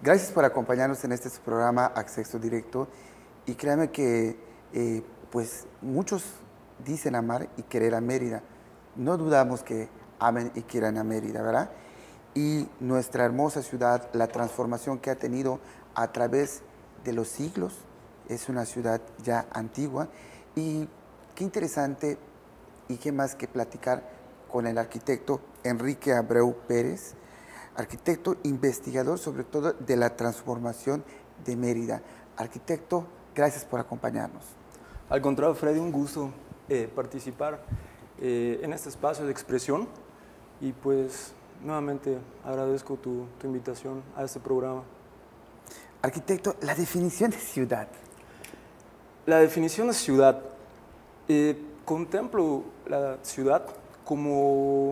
Gracias por acompañarnos en este programa Acceso Directo, y créanme que pues muchos dicen amar y querer a Mérida. No dudamos que amen y quieran a Mérida, ¿verdad? Y nuestra hermosa ciudad, la transformación que ha tenido a través de los siglos, es una ciudad ya antigua. Y qué interesante y qué más que platicar con el arquitecto Enrique Abreu Pérez, arquitecto investigador sobre todo de la transformación de Mérida. Arquitecto, gracias por acompañarnos. Al contrario, Freddy, un gusto participar en este espacio de expresión, y pues nuevamente agradezco tu invitación a este programa. Arquitecto, la definición de ciudad. La definición de ciudad, contemplo la ciudad como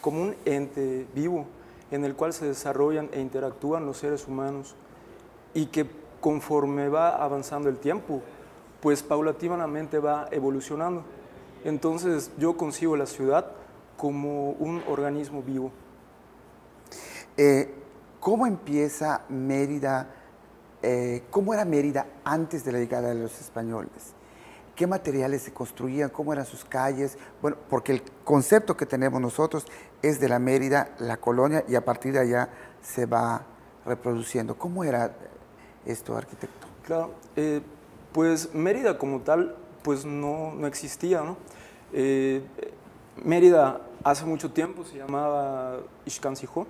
un ente vivo en el cual se desarrollan e interactúan los seres humanos, y que conforme va avanzando el tiempo, pues paulatinamente va evolucionando. Entonces yo concibo la ciudad como un organismo vivo. ¿Cómo empieza Mérida? ¿Cómo era Mérida antes de la llegada de los españoles? ¿Qué materiales se construían? ¿Cómo eran sus calles? Bueno, porque el concepto que tenemos nosotros es de la Mérida, la colonia, y a partir de allá se va reproduciendo. ¿Cómo era esto, arquitecto? Claro, pues Mérida como tal, pues no existía, ¿no? Mérida hace mucho tiempo se llamaba Ixcancijó,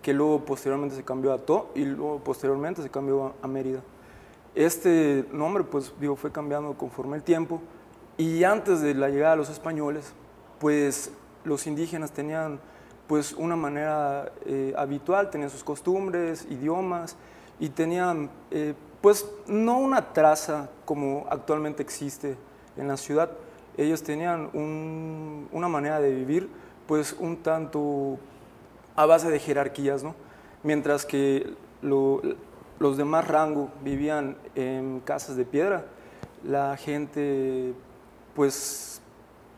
que luego posteriormente se cambió a To, y luego posteriormente se cambió a Mérida. Este nombre, pues, fue cambiando conforme el tiempo, y antes de la llegada de los españoles, pues, los indígenas tenían, pues, una manera habitual, tenían sus costumbres, idiomas, y tenían, pues, no una traza como actualmente existe en la ciudad. Ellos tenían una manera de vivir, pues, un tanto a base de jerarquías, ¿no? Mientras que los de más rango vivían en casas de piedra, la gente, pues,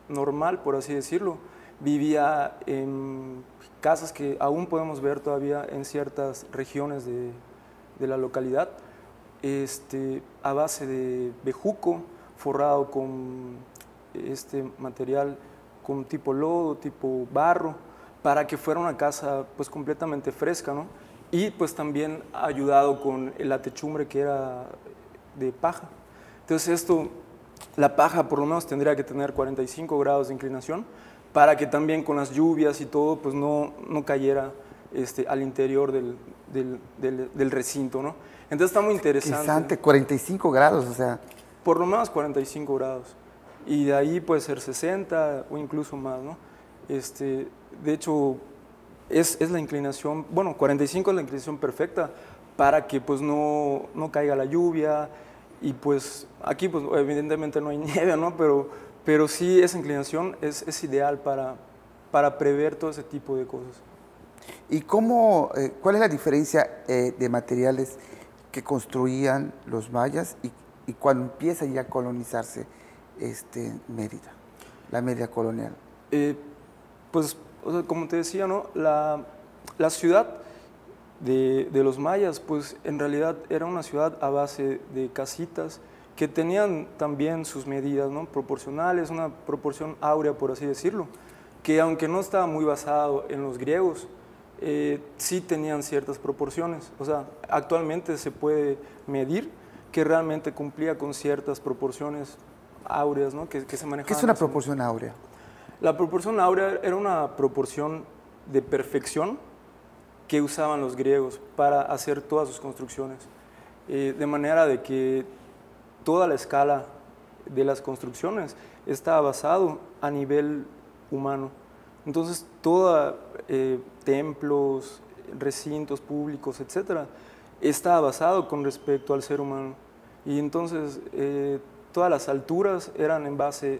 normal, por así decirlo, vivía en casas que aún podemos ver todavía en ciertas regiones de la localidad, a base de bejuco, forrado con este material con tipo lodo, tipo barro, para que fuera una casa, pues, completamente fresca, ¿no? Y pues también ayudado con la techumbre, que era de paja. Entonces la paja por lo menos tendría que tener 45 grados de inclinación, para que también con las lluvias y todo, pues no cayera al interior del recinto, ¿no? Entonces está muy interesante. Interesante, 45 grados, o sea. Por lo menos 45 grados. Y de ahí puede ser 60 o incluso más, ¿no? De hecho, es la inclinación, bueno, 45 es la inclinación perfecta para que, pues, no caiga la lluvia, y pues aquí, pues, evidentemente no hay nieve, ¿no? Pero sí, esa inclinación es ideal para prever todo ese tipo de cosas. ¿Y cuál es la diferencia de materiales que construían los mayas y cuando empieza ya a colonizarse Mérida, la Mérida colonial? Pues, o sea, como te decía, ¿no? La ciudad de los mayas, pues, en realidad era una ciudad a base de casitas que tenían también sus medidas, ¿no? Proporcionales, una proporción áurea, por así decirlo, que aunque no estaba muy basado en los griegos, sí tenían ciertas proporciones. O sea, actualmente se puede medir que realmente cumplía con ciertas proporciones áureas, ¿no? que se manejaban. ¿Qué es una proporción áurea? La proporción áurea era una proporción de perfección que usaban los griegos para hacer todas sus construcciones, de manera de que toda la escala de las construcciones estaba basado a nivel humano. Entonces, templos, recintos públicos, etcétera, estaba basado con respecto al ser humano. Y entonces todas las alturas eran en base,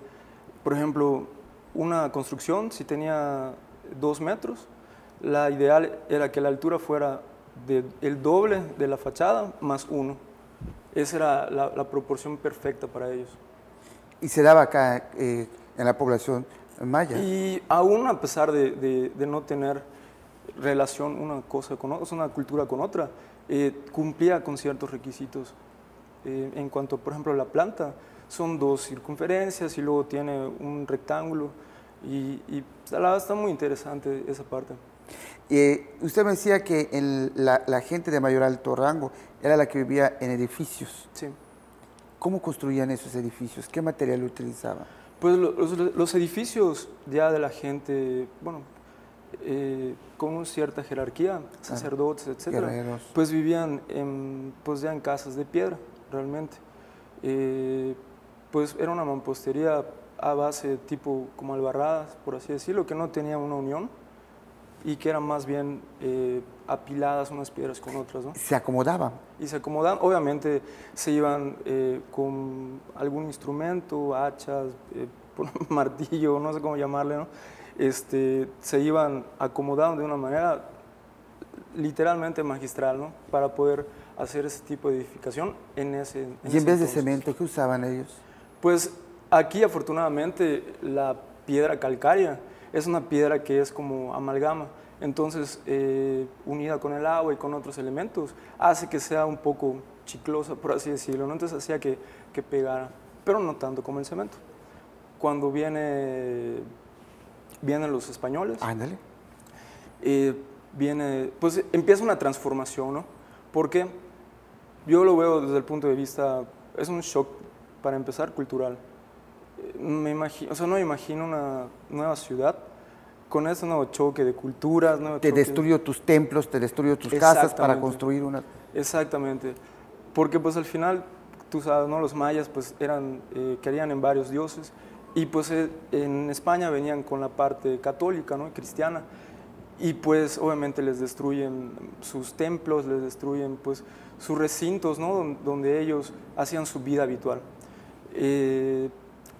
por ejemplo, una construcción, si tenía 2 metros, la ideal era que la altura fuera el doble de la fachada más 1. Esa era la proporción perfecta para ellos. Y se daba acá en la población maya. Y aún a pesar de no tener relación una cosa con otra, una cultura con otra, cumplía con ciertos requisitos. En cuanto, por ejemplo, a la planta, son 2 circunferencias y luego tiene un rectángulo y la verdad está muy interesante esa parte. Usted me decía que la gente de mayor alto rango era la que vivía en edificios. Sí. ¿Cómo construían esos edificios? ¿Qué material utilizaban? Pues los edificios ya de la gente, bueno, con una cierta jerarquía, sacerdotes, etcétera, guerreros, pues vivían pues ya en casas de piedra, realmente. Pues era una mampostería a base tipo como albarradas, por así decirlo, que no tenía una unión y que eran más bien apiladas unas piedras con otras, ¿no? Se acomodaban. Y se acomodaban, obviamente se iban con algún instrumento, hachas, martillo, no sé cómo llamarle, ¿no? Se iban acomodando de una manera literalmente magistral, ¿no? Para poder hacer ese tipo de edificación en ese ¿Y en vez de cemento, qué usaban ellos? Pues aquí afortunadamente la piedra calcárea es una piedra que es como amalgama, entonces unida con el agua y con otros elementos hace que sea un poco chiclosa, por así decirlo, ¿no? Entonces hacía que pegara, pero no tanto como el cemento. Cuando vienen los españoles, ándale, pues empieza una transformación, ¿no? Porque yo lo veo desde el punto de vista, es un shock para empezar cultural. No me imagino una nueva ciudad con ese nuevo choque de culturas. Te destruyó tus templos, te destruyó tus casas para construir una. Exactamente, porque pues al final, tú sabes, ¿no? Los mayas pues querían en varios dioses y pues en España venían con la parte católica, ¿no? Cristiana, y pues obviamente les destruyen sus templos, les destruyen pues sus recintos, ¿no? Donde ellos hacían su vida habitual.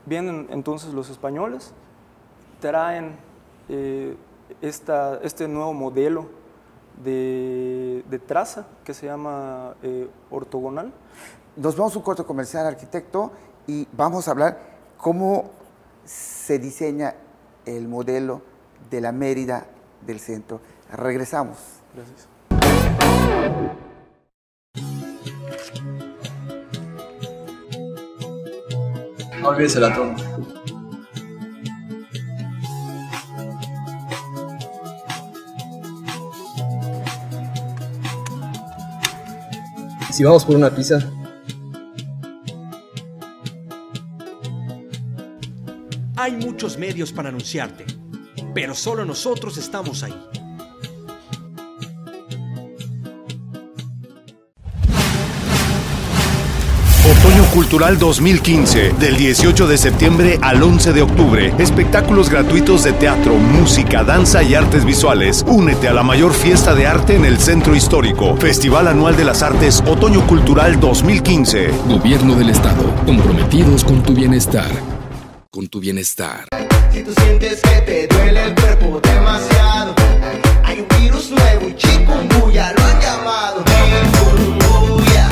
Vienen entonces los españoles, traen este nuevo modelo de traza que se llama ortogonal. Nos vamos a un corto comercial, arquitecto, y vamos a hablar cómo se diseña el modelo de la Mérida del centro. Regresamos. Gracias. No olvides el atún. Si vamos por una pizza. Hay muchos medios para anunciarte, pero solo nosotros estamos ahí. Otoño Cultural 2015, del 18 de septiembre al 11 de octubre. Espectáculos gratuitos de teatro, música, danza y artes visuales. Únete a la mayor fiesta de arte en el Centro Histórico. Festival Anual de las Artes Otoño Cultural 2015. Gobierno del Estado, comprometidos con tu bienestar. Con tu bienestar. Si tú sientes que te duele el cuerpo demasiado, hay un virus nuevo y chikungunya lo han llamado. Chikungunya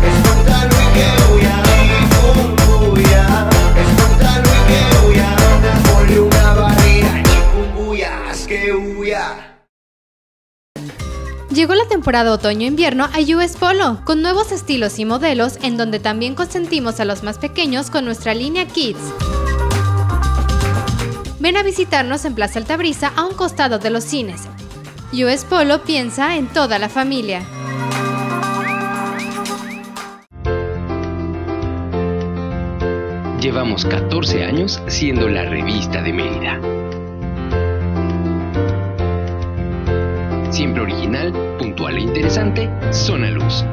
es contra lo que huya. Chikungunya es contra lo que huya. Ponle una barrera, chikungunya, haz que huya. Llegó la temporada otoño-invierno a US Polo, con nuevos estilos y modelos en donde también consentimos a los más pequeños con nuestra línea Kids. Ven a visitarnos en Plaza Altabrisa, a un costado de los cines. US Polo piensa en toda la familia. Llevamos 14 años siendo la revista de Mérida. Siempre original, puntual e interesante, Zona Luz.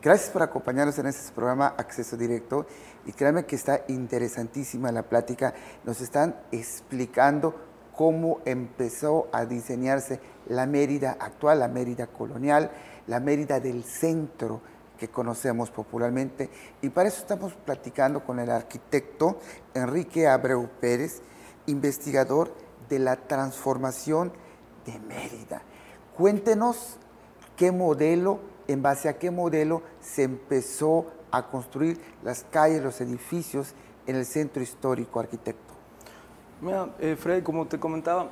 Gracias por acompañarnos en este programa Acceso Directo y créanme que está interesantísima la plática. Nos están explicando cómo empezó a diseñarse la Mérida actual, la Mérida colonial, la Mérida del centro que conocemos popularmente. Y para eso estamos platicando con el arquitecto Enrique Abreu Pérez, investigador de la transformación de Mérida. Cuéntenos qué modelo, en base a qué modelo se empezó a construir las calles, los edificios en el centro histórico, arquitecto. Mira, Freddy, como te comentaba,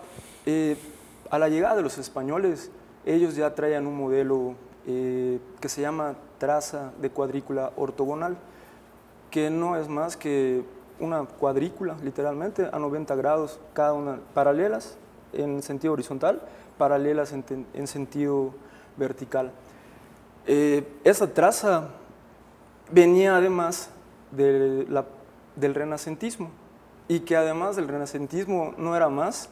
a la llegada de los españoles, ellos ya traían un modelo que se llama traza de cuadrícula ortogonal, que no es más que una cuadrícula, literalmente, a 90 grados, cada una paralelas en sentido horizontal, paralelas en sentido vertical. Esa traza venía además del renacentismo, y que además del renacentismo no era más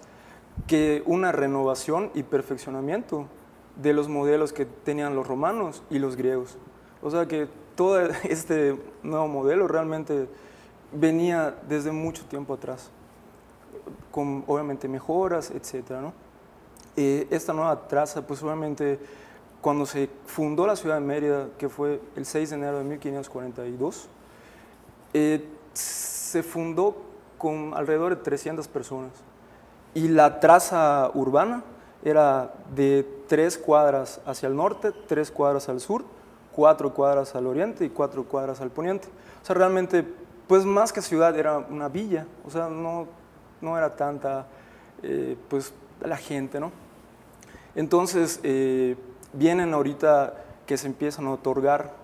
que una renovación y perfeccionamiento de los modelos que tenían los romanos y los griegos. O sea que todo este nuevo modelo realmente venía desde mucho tiempo atrás, con obviamente mejoras, etcétera, ¿no? Esta nueva traza, pues obviamente cuando se fundó la ciudad de Mérida, que fue el 6 de enero de 1542, se fundó con alrededor de 300 personas, y la traza urbana era de 3 cuadras hacia el norte, 3 cuadras al sur, 4 cuadras al oriente y 4 cuadras al poniente. O sea, realmente, pues más que ciudad era una villa, o sea, no era tanta, pues, la gente, ¿no? Entonces, vienen ahorita que se empiezan a otorgar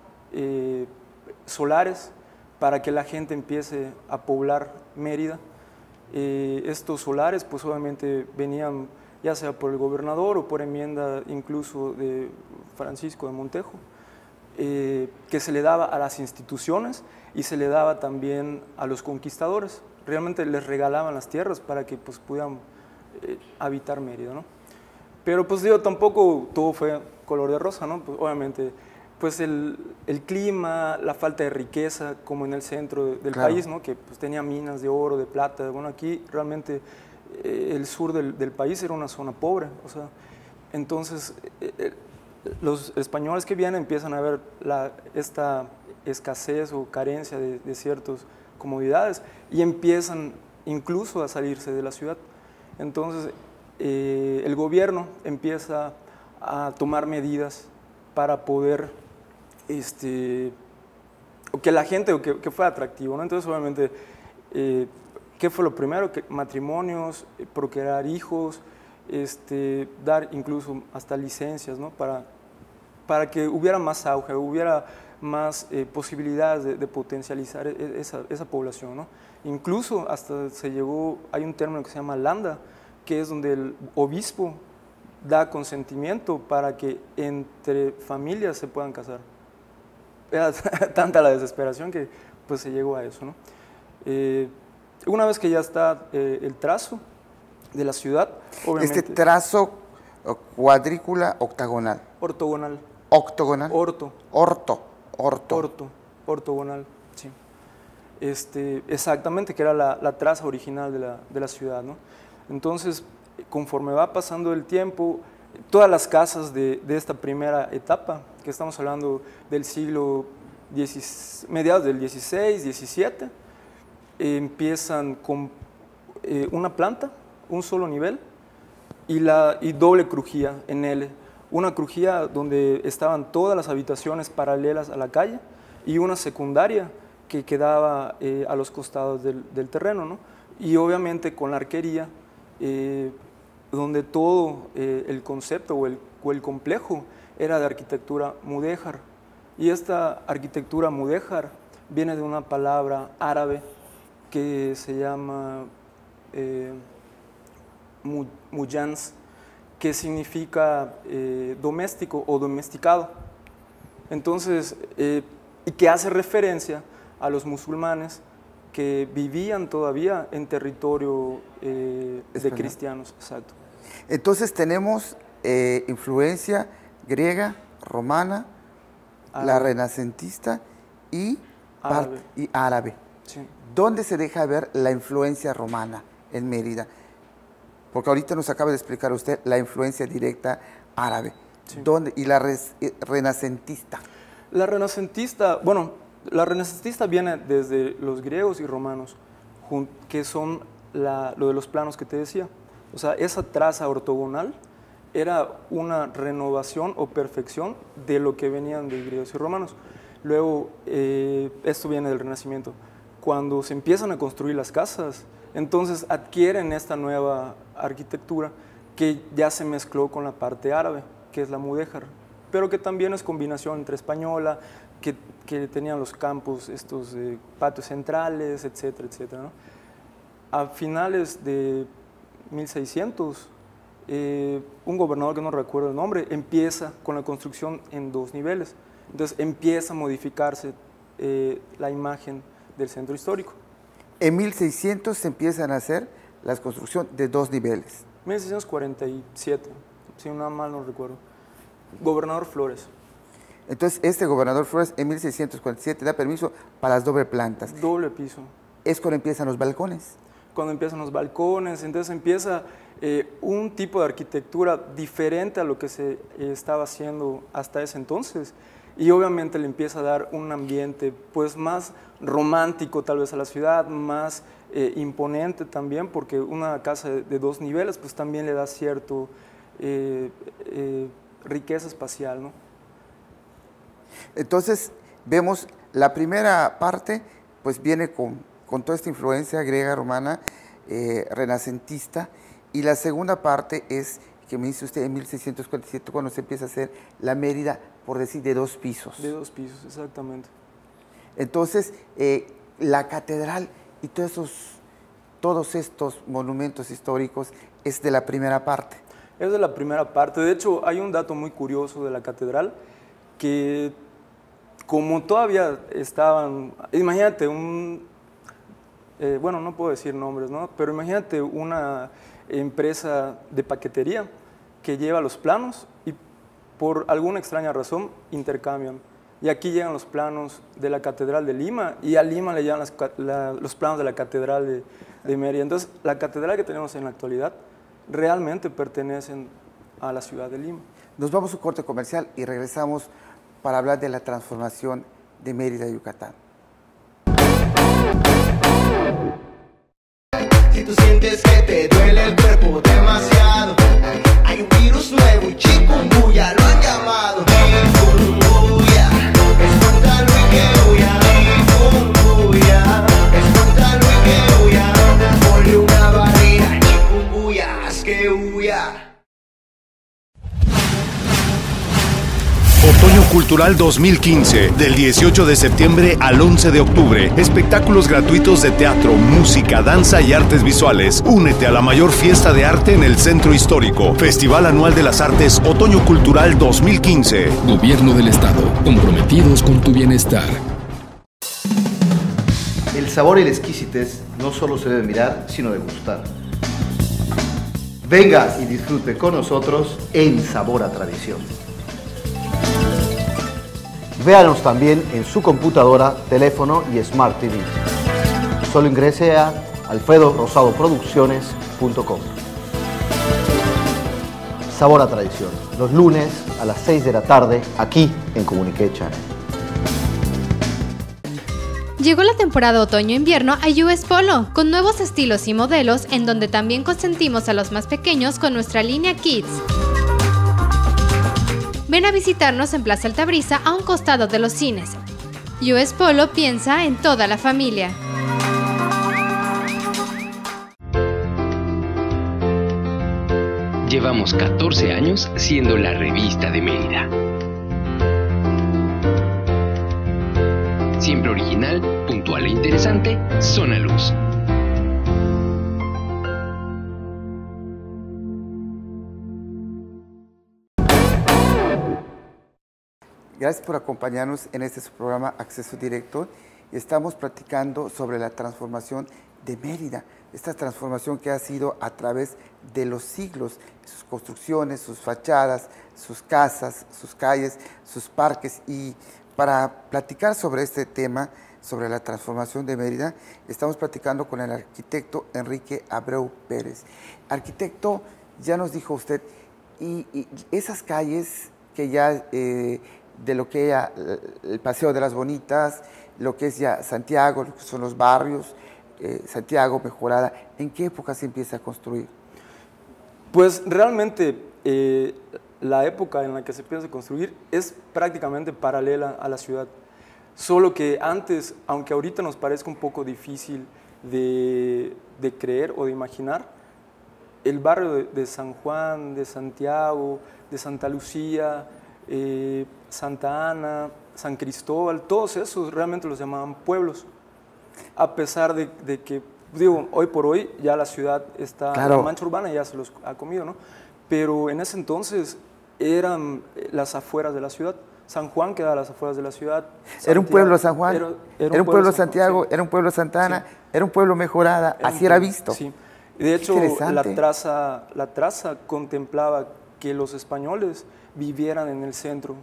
solares para que la gente empiece a poblar Mérida. Estos solares, pues obviamente venían ya sea por el gobernador o por enmienda incluso de Francisco de Montejo, que se le daba a las instituciones y se le daba también a los conquistadores. Realmente les regalaban las tierras para que pues pudieran habitar Mérida, ¿no? Pero pues digo, tampoco todo fue color de rosa, ¿no? Pues obviamente pues el clima, la falta de riqueza, como en el centro del país, ¿no? Que pues tenía minas de oro, de plata. Bueno, aquí realmente el sur del país era una zona pobre, o sea, entonces los españoles que vienen empiezan a ver esta escasez o carencia de ciertas comodidades y empiezan incluso a salirse de la ciudad. Entonces el gobierno empieza a tomar medidas para poder que la gente, que fuera atractivo, ¿no? Entonces obviamente, ¿qué fue lo primero? Que matrimonios, procrear hijos, dar incluso hasta licencias, ¿no? Para que hubiera más auge, hubiera más posibilidades de potencializar esa población, ¿no? Incluso hasta se llegó, hay un término que se llama landa, que es donde el obispo da consentimiento para que entre familias se puedan casar. Era tanta la desesperación que pues se llegó a eso, ¿no? Una vez que ya está el trazo de la ciudad, obviamente... Este trazo cuadrícula octagonal. Ortogonal. Octogonal. Ortogonal, sí. Exactamente, que era la traza original de la ciudad, ¿no? Entonces, conforme va pasando el tiempo, todas las casas de esta primera etapa, que estamos hablando del siglo mediados del 16, 17, empiezan con una planta, un solo nivel, y doble crujía en L. Una crujía donde estaban todas las habitaciones paralelas a la calle y una secundaria que quedaba a los costados del terreno, ¿no? Y obviamente con la arquería, donde todo el concepto o el complejo era de arquitectura mudéjar. Y esta arquitectura mudéjar viene de una palabra árabe que se llama mujans, que significa doméstico o domesticado. Entonces, y que hace referencia a los musulmanes que vivían todavía en territorio de cristianos. Exacto. Entonces tenemos influencia griega, romana, la renacentista y árabe. Sí. ¿Dónde se deja ver la influencia romana en Mérida? Porque ahorita nos acaba de explicar usted la influencia directa árabe. Sí. ¿Dónde? Y la renacentista. La renacentista viene desde los griegos y romanos, que son lo de los planos que te decía. O sea, esa traza ortogonal era una renovación o perfección de lo que venían de griegos y romanos. Luego, esto viene del Renacimiento. Cuando se empiezan a construir las casas, entonces adquieren esta nueva arquitectura que ya se mezcló con la parte árabe, que es la mudéjar, pero que también es combinación entre española, que tenían los campos, estos patios centrales, etcétera, etcétera, ¿no? A finales de 1600, un gobernador que no recuerdo el nombre, empieza con la construcción en 2 niveles. Entonces empieza a modificarse la imagen del centro histórico. En 1600 se empiezan a hacer la construcción de 2 niveles. 1647, si no mal no recuerdo. Gobernador Flores. Entonces, este gobernador Flores en 1647 da permiso para las doble plantas. Doble piso. Es cuando empiezan los balcones. Cuando empiezan los balcones, entonces empieza un tipo de arquitectura diferente a lo que se estaba haciendo hasta ese entonces. Y obviamente le empieza a dar un ambiente pues más romántico tal vez a la ciudad, más imponente también, porque una casa de 2 niveles pues también le da cierto riqueza espacial, ¿no? Entonces vemos la primera parte pues viene con toda esta influencia griega, romana, renacentista, y la segunda parte es que me dice usted en 1647 cuando se empieza a hacer la Mérida, por decir, de 2 pisos. De 2 pisos, exactamente. Entonces, la catedral y todos estos monumentos históricos es de la primera parte. Es de la primera parte. De hecho, hay un dato muy curioso de la catedral que, como todavía estaban, imagínate bueno, no puedo decir nombres, ¿no? Pero imagínate una empresa de paquetería que lleva los planos y por alguna extraña razón intercambian. Y aquí llegan los planos de la Catedral de Lima y a Lima le llegan los planos de la Catedral de Mérida. Entonces, la catedral que tenemos en la actualidad realmente pertenecen a la ciudad de Lima. Nos vamos a un corte comercial y regresamos para hablar de la transformación de Mérida, Yucatán. Si tú sientes que te duele el cuerpo demasiado, hay un virus nuevo y chikungunya lo han llamado. Chikungunya, espántalo y que huya. Chikungunya, espántalo y que huya. Ponle una barrera, chikungunya, haz que huya. Otoño Cultural 2015, del 18 de septiembre al 11 de octubre. Espectáculos gratuitos de teatro, música, danza y artes visuales. Únete a la mayor fiesta de arte en el Centro Histórico. Festival Anual de las Artes Otoño Cultural 2015. Gobierno del Estado, comprometidos con tu bienestar. El sabor y la exquisitez no solo se debe mirar, sino degustar. Venga y disfrute con nosotros en Sabor a Tradición. Véanos también en su computadora, teléfono y Smart TV. Solo ingrese a alfredorosadoproducciones.com. Sabor a Tradición, los lunes a las 6 de la tarde, aquí en Comunique Channel. Llegó la temporada otoño-invierno a US Polo, con nuevos estilos y modelos, en donde también consentimos a los más pequeños con nuestra línea Kids. Ven a visitarnos en Plaza Altabrisa, a un costado de los cines. US Polo piensa en toda la familia. Llevamos 14 años siendo la revista de Mérida. Siempre original, puntual e interesante, Zona Luz. Gracias por acompañarnos en este programa Acceso Directo. Estamos platicando sobre la transformación de Mérida, esta transformación que ha sido a través de los siglos, sus construcciones, sus fachadas, sus casas, sus calles, sus parques y para platicar sobre este tema, sobre la transformación de Mérida, estamos platicando con el arquitecto Enrique Abreu Pérez. Arquitecto, ya nos dijo usted, y esas calles que ya, de lo que era el Paseo de las Bonitas, lo que es ya Santiago, lo que son los barrios, Santiago Mejorada, ¿en qué época se empieza a construir? Pues realmente la época en la que se empieza a construir es prácticamente paralela a la ciudad. Solo que antes, aunque ahorita nos parezca un poco difícil de creer o de imaginar, el barrio de San Juan, de Santiago, de Santa Lucía, Santa Ana, San Cristóbal, todos esos realmente los llamaban pueblos. A pesar de que, digo, hoy por hoy ya la ciudad está, claro, la mancha urbana ya se los ha comido, ¿no? Pero en ese entonces eran las afueras de la ciudad. San Juan quedaba a las afueras de la ciudad. Santiago, era un pueblo San Juan, era un pueblo Santiago, sí, era un pueblo Santa Ana, sí, era un pueblo Mejorada, era así era visto. Sí. De hecho, la traza contemplaba que los españoles vivieran en el centro,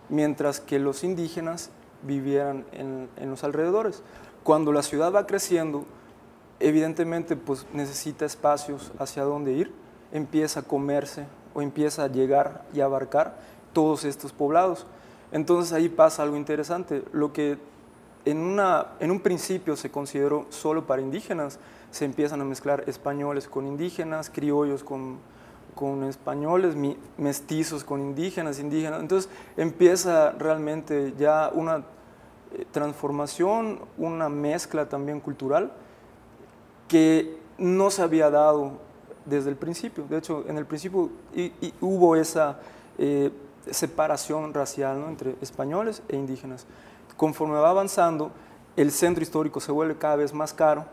mientras que los indígenas vivieran en los alrededores. Cuando la ciudad va creciendo, evidentemente pues, necesita espacios hacia dónde ir, empieza a comerse o empieza a llegar y abarcar todos estos poblados. Entonces ahí pasa algo interesante. Lo que en un principio se consideró solo para indígenas, se empiezan a mezclar españoles con indígenas, criollos con españoles, mestizos con indígenas. Entonces empieza realmente ya una transformación, una mezcla también cultural que no se había dado desde el principio. De hecho, en el principio hubo esa separación racial, ¿no?, entre españoles e indígenas. Conforme va avanzando, el centro histórico se vuelve cada vez más caro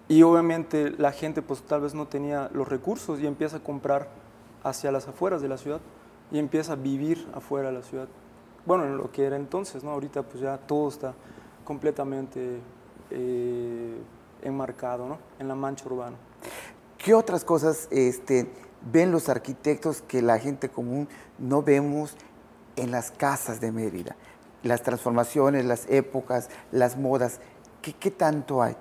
y obviamente la gente pues tal vez no tenía los recursos y empieza a comprar hacia las afueras de la ciudad y empieza a vivir afuera de la ciudad. Bueno, en lo que era entonces, ¿no? Ahorita pues ya todo está completamente enmarcado, ¿no?, en la mancha urbana. ¿Qué otras cosas ven los arquitectos que la gente común no vemos en las casas de Mérida? Las transformaciones, las épocas, las modas, ¿qué tanto hay?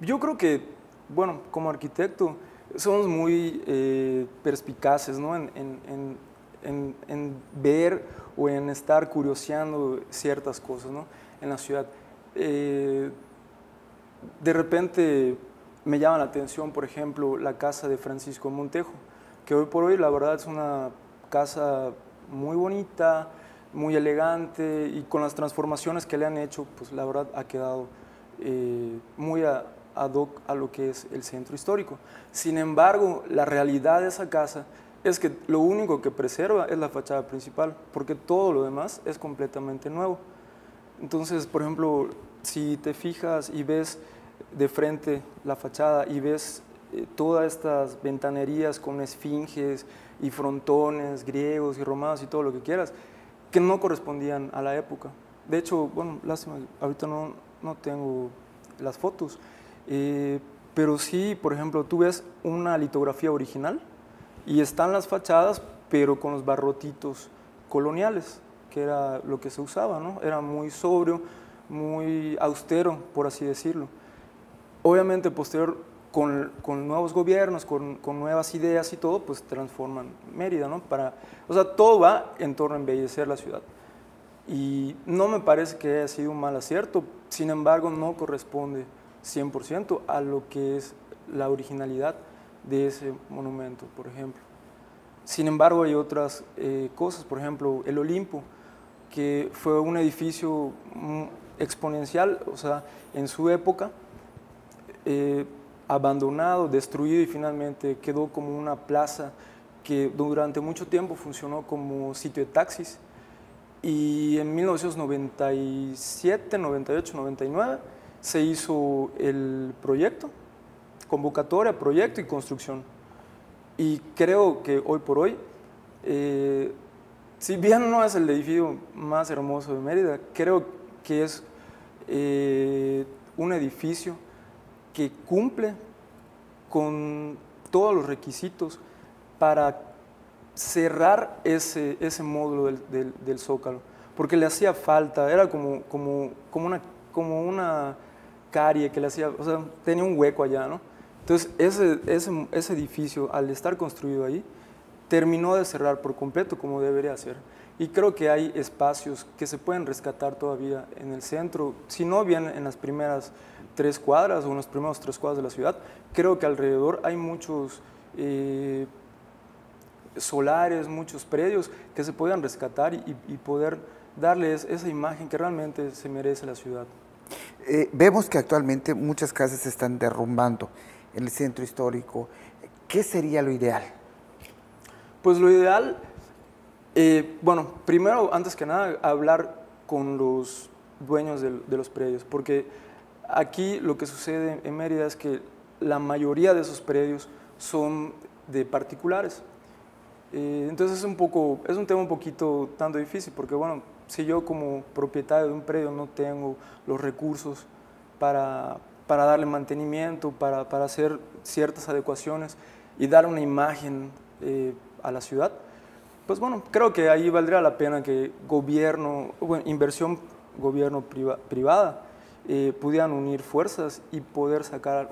Yo creo que, bueno, como arquitecto somos muy perspicaces, ¿no?, en ver o en estar curioseando ciertas cosas, ¿no?, en la ciudad. De repente me llama la atención, por ejemplo, la casa de Francisco Montejo, que hoy por hoy la verdad es una casa muy bonita, muy elegante y con las transformaciones que le han hecho, pues la verdad ha quedado muy ad hoc a lo que es el centro histórico. Sin embargo, la realidad de esa casa es que lo único que preserva es la fachada principal, porque todo lo demás es completamente nuevo. Entonces, por ejemplo, si te fijas y ves de frente la fachada y ves todas estas ventanerías con esfinges y frontones griegos y romanos y todo lo que quieras, que no correspondían a la época. De hecho, bueno, lástima, ahorita no tengo las fotos, pero sí, por ejemplo, tú ves una litografía original y están las fachadas, pero con los barrotitos coloniales, que era lo que se usaba, ¿no? Era muy sobrio, muy austero, por así decirlo. Obviamente, posterior, con nuevos gobiernos, con nuevas ideas y todo, pues transforman Mérida, ¿no? O sea, todo va en torno a embellecer la ciudad. Y no me parece que haya sido un mal acierto, sin embargo, no corresponde 100% a lo que es la originalidad de ese monumento, por ejemplo. Sin embargo, hay otras cosas, por ejemplo, el Olimpo, que fue un edificio exponencial, o sea, en su época, abandonado, destruido y finalmente quedó como una plaza que durante mucho tiempo funcionó como sitio de taxis. Y en 1997, 98, 99 se hizo el proyecto, convocatoria, proyecto y construcción. Y creo que hoy por hoy, si bien no es el edificio más hermoso de Mérida, creo que es un edificio que cumple con todos los requisitos para cerrar ese módulo del Zócalo. porque le hacía falta, era como una carie que le hacía, o sea, tenía un hueco allá, ¿no? Entonces, ese edificio, al estar construido ahí, terminó de cerrar por completo como debería ser. Y creo que hay espacios que se pueden rescatar todavía en el centro, si no bien en las primeras 3 cuadras o en los primeros 3 cuadras de la ciudad. Creo que alrededor hay muchos solares, muchos predios que se puedan rescatar y poder darles esa imagen que realmente se merece la ciudad. Vemos que actualmente muchas casas se están derrumbando en el centro histórico. ¿Qué sería lo ideal? Pues lo ideal, bueno, primero, antes que nada, hablar con los dueños de los predios, porque aquí lo que sucede en Mérida es que la mayoría de esos predios son de particulares. Entonces es un tema un poquito tanto difícil, porque bueno, si yo como propietario de un predio no tengo los recursos para darle mantenimiento, para hacer ciertas adecuaciones y dar una imagen a la ciudad, pues bueno, creo que ahí valdría la pena que inversión gobierno privada pudieran unir fuerzas y poder sacar,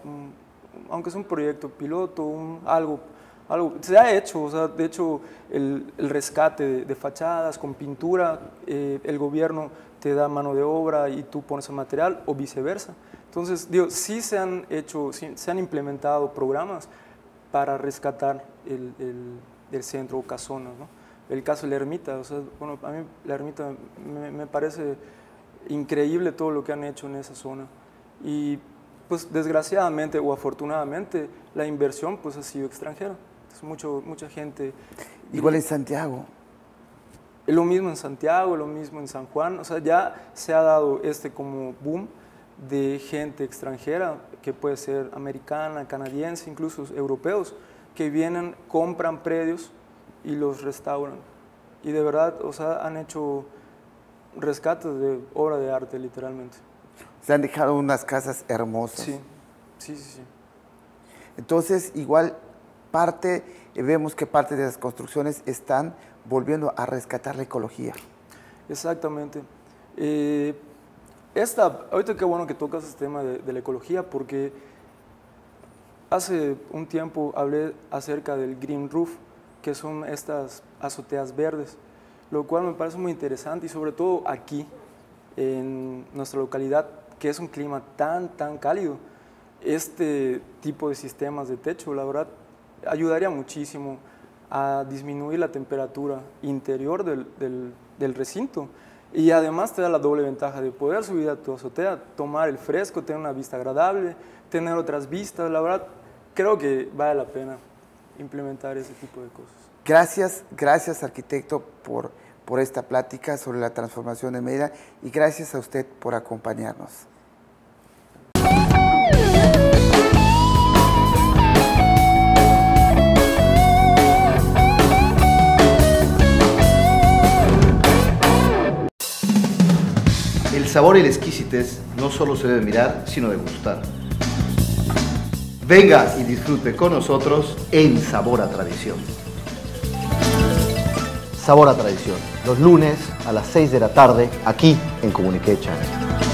aunque sea un proyecto piloto, algo se ha hecho, o sea, de hecho el rescate de fachadas con pintura, el gobierno te da mano de obra y tú pones el material o viceversa. Entonces, digo, sí se han implementado programas para rescatar el centro o casonas, ¿no? El caso de la ermita, o sea, bueno, a mí la ermita me parece increíble todo lo que han hecho en esa zona. Y pues desgraciadamente o afortunadamente la inversión pues ha sido extranjera. Mucha gente... Igual en Santiago. Lo mismo en Santiago, lo mismo en San Juan, o sea, ya se ha dado como boom de gente extranjera, que puede ser americana, canadiense, incluso europeos, que vienen, compran predios y los restauran. Y de verdad, o sea, han hecho rescates de obra de arte, literalmente. Se han dejado unas casas hermosas. Sí. Entonces, igual... vemos que parte de las construcciones están volviendo a rescatar la ecología. Exactamente. Ahorita qué bueno que tocas este tema de la ecología, porque hace un tiempo hablé acerca del green roof, que son estas azoteas verdes, lo cual me parece muy interesante y sobre todo aquí, en nuestra localidad, que es un clima tan cálido, este tipo de sistemas de techo, la verdad, ayudaría muchísimo a disminuir la temperatura interior del recinto y además te da la doble ventaja de poder subir a tu azotea, tomar el fresco, tener una vista agradable, tener otras vistas. La verdad, creo que vale la pena implementar ese tipo de cosas. Gracias arquitecto por esta plática sobre la transformación de Mérida y gracias a usted por acompañarnos. El sabor y la exquisitez no solo se debe mirar, sino degustar. Venga y disfrute con nosotros en Sabor a Tradición. Sabor a Tradición, los lunes a las 6 de la tarde, aquí en Comuniqué Channel.